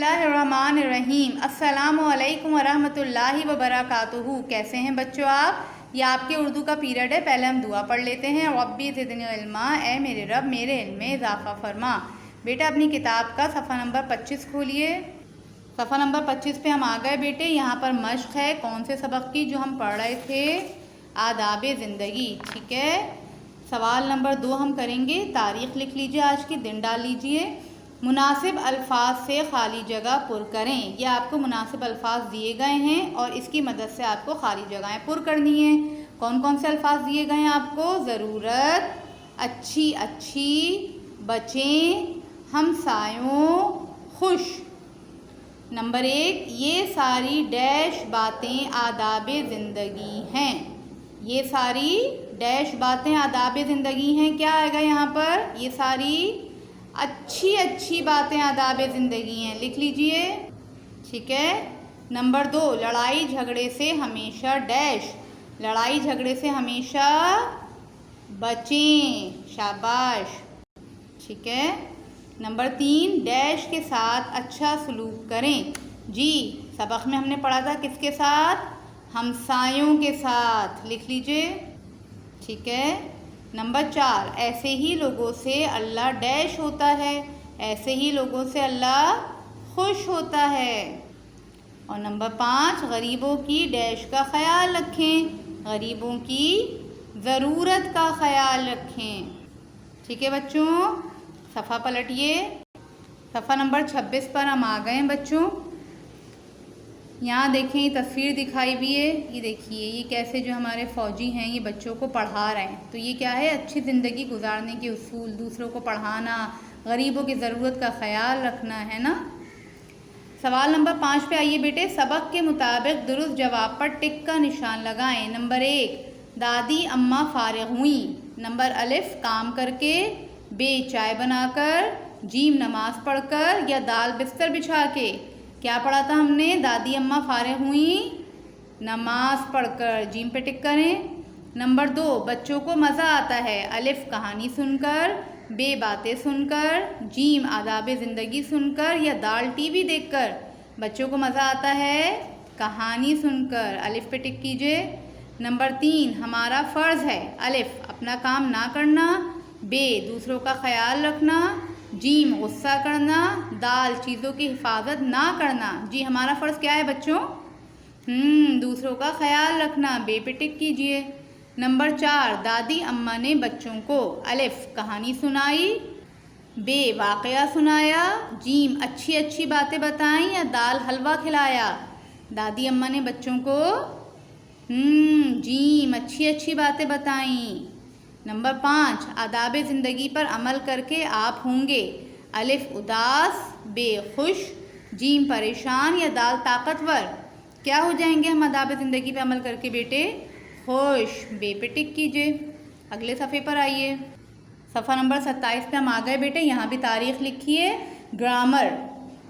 बिस्मिल्लाहिर्रहमानिर्रहीम। अस्सलामु अलैकुम वरहमतुल्लाहि वबरकातुहू। कैसे हैं बच्चों आप? ये आपके उर्दू का पीरियड है। पहले हम दुआ पढ़ लेते हैं। रब्बी ज़िदनी इल्मा, ए मेरे रब मेरे इल्म में इजाफ़ा फरमा। बेटा अपनी किताब का सफ़ा नंबर 25 खोलिए। सफ़ा नंबर 25 पे हम आ गए बेटे। यहाँ पर मश्क है कौन से सबक की, जो हम पढ़ रहे थे, आदाब ज़िंदगी। ठीक है, सवाल नंबर 2 हम करेंगे। तारीख़ लिख लीजिए, आज की दिन डाल लीजिए। मुनासिब अल्फाज से खाली जगह पुर करें। ये आपको मुनासिब अल्फाज दिए गए हैं और इसकी मदद से आपको खाली जगहें पुर करनी है। कौन कौन से अल्फाज दिए गए हैं आपको? ज़रूरत, अच्छी अच्छी, बचें, हमसायों, खुश। नंबर 1, ये सारी डैश बातें आदाब ज़िंदगी हैं। ये सारी डैश बातें आदाब ज़िंदगी हैं। क्या आएगा यहाँ पर? ये सारी अच्छी अच्छी बातें आदाब ज़िंदगी हैं। लिख लीजिए। ठीक है। नंबर 2, लड़ाई झगड़े से हमेशा डैश, लड़ाई झगड़े से हमेशा बचें। शाबाश। ठीक है। नंबर 3, डैश के साथ अच्छा सलूक करें। जी, सबक में हमने पढ़ा था किसके साथ? हमसायों के साथ। लिख लीजिए। ठीक है। नंबर 4, ऐसे ही लोगों से अल्लाह डैश होता है, ऐसे ही लोगों से अल्लाह खुश होता है। और नंबर 5, गरीबों की डैश का ख्याल रखें, गरीबों की ज़रूरत का ख्याल रखें। ठीक है बच्चों, सफ़ा पलटिए। सफ़ा नंबर 26 पर हम आ गए हैं बच्चों। यहाँ देखें, ये तस्वीर दिखाई भी है। ये देखिए, ये कैसे जो हमारे फ़ौजी हैं ये बच्चों को पढ़ा रहे हैं। तो ये क्या है? अच्छी ज़िंदगी गुजारने के उसूल, दूसरों को पढ़ाना, गरीबों की ज़रूरत का ख्याल रखना, है ना। सवाल नंबर 5 पे आइए बेटे। सबक के मुताबिक दुरुस्त जवाब पर टिक का निशान लगाएं। नंबर 1, दादी अम्मा फारिग हुई। नंबर अलिफ, काम करके, बे, चाय बनाकर, जीम, नमाज पढ़कर, या दाल, बिस्तर बिछा के। क्या पढ़ा था हमने? दादी अम्मा फारिग हुई नमाज पढ़कर। जीम पे टिक करें। नंबर 2, बच्चों को मज़ा आता है। अलिफ, कहानी सुनकर, बे, बातें सुनकर, जीम, आदाब ज़िंदगी सुनकर, या दाल, टीवी देखकर। बच्चों को मज़ा आता है कहानी सुनकर। अलिफ पे टिक कीजिए। नंबर 3, हमारा फ़र्ज़ है। अलिफ, अपना काम ना करना, बे, दूसरों का ख्याल रखना, जीम, गुस्सा करना, दाल, चीज़ों की हिफाजत ना करना। जी, हमारा फ़र्ज़ क्या है बच्चों? दूसरों का ख्याल रखना। बे पे टिक कीजिए। नंबर 4, दादी अम्मा ने बच्चों को अलिफ, कहानी सुनाई, बे, वाक़या सुनाया, जीम, अच्छी अच्छी बातें बताई, या दाल, हलवा खिलाया। दादी अम्मा ने बच्चों को जीम, अच्छी अच्छी बातें बताई। नंबर 5, आदाब ज़िंदगी पर अमल करके आप होंगे अलिफ, उदास, बे, खुश, जीम, परेशान, या दाल, ताकतवर। क्या हो जाएंगे हम आदाब ज़िंदगी पे अमल करके बेटे? खुश। बे पे टिक कीजिए। अगले सफ़े पर आइए। सफ़ा नंबर 27 पे हम आ गए बेटे। यहाँ भी तारीख़ लिखिए। ग्रामर,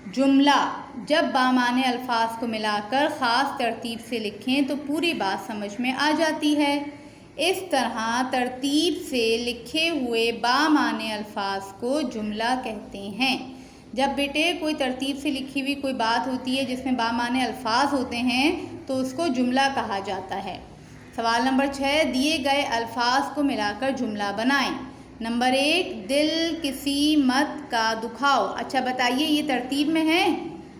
जुमला जब बामाने अल्फाज को मिलाकर ख़ास तरतीब से लिखें तो पूरी बात समझ में आ जाती है। इस तरह तरतीब से लिखे हुए बामाने अल्फाज को जुमला कहते हैं। जब बेटे कोई तरतीब से लिखी हुई कोई बात होती है जिसमें बामाने अल्फाज होते हैं तो उसको जुमला कहा जाता है। सवाल नंबर 6, दिए गए अल्फाज को मिलाकर जुमला बनाएं। नंबर 1, दिल किसी मत का दुखाओ। अच्छा बताइए, ये तरतीब में है?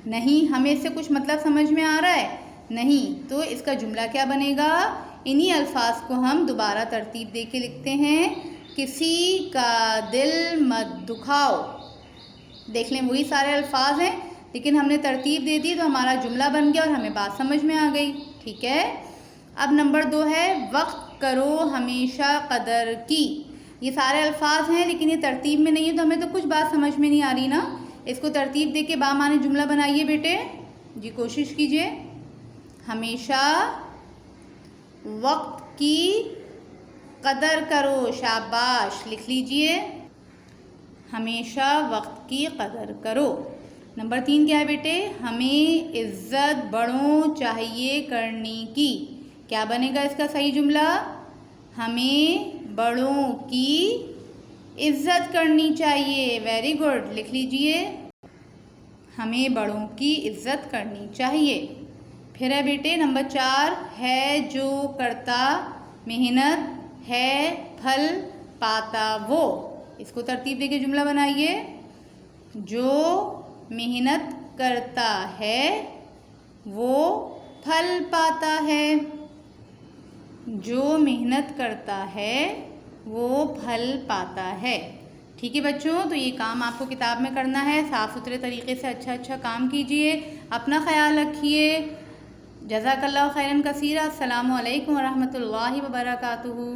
नहीं। हमें इससे कुछ मतलब समझ में आ रहा है? नहीं। तो इसका जुमला क्या बनेगा? इन्हीं अल्फाज को हम दोबारा तरतीब दे के लिखते हैं। किसी का दिल मत दुखाओ। देख लें, वही सारे अल्फाज हैं लेकिन हमने तरतीब दे दी तो हमारा जुमला बन गया और हमें बात समझ में आ गई। ठीक है। अब नंबर 2 है, वक्त करो हमेशा कदर की। ये सारे अल्फाज हैं लेकिन ये तरतीब में नहीं है तो हमें तो कुछ बात समझ में नहीं आ रही ना। इसको तरतीब दे के बामाने जुमला बनाइए बेटे। जी, कोशिश कीजिए। हमेशा वक्त की कदर करो। शाबाश, लिख लीजिए। हमेशा वक्त की कदर करो। नंबर 3 क्या है बेटे? हमें इज़्ज़त बड़ों चाहिए करने की। क्या बनेगा इसका सही जुमला? हमें बड़ों की इज़्ज़त करनी चाहिए। वेरी गुड, लिख लीजिए। हमें बड़ों की इज्जत करनी चाहिए। फिर है बेटे नंबर 4, है जो करता मेहनत है फल पाता वो। इसको तरतीब देके जुमला बनाइए। जो मेहनत करता है वो फल पाता है। जो मेहनत करता है वो फल पाता है। ठीक है बच्चों, तो ये काम आपको किताब में करना है। साफ़ सुथरे तरीके से अच्छा काम कीजिए। अपना ख्याल रखिए। जज़ाकल्लाहु खैरन कसीरा। अस्सलामु अलैकुम व रहमतुल्लाहि व बरकातुहू।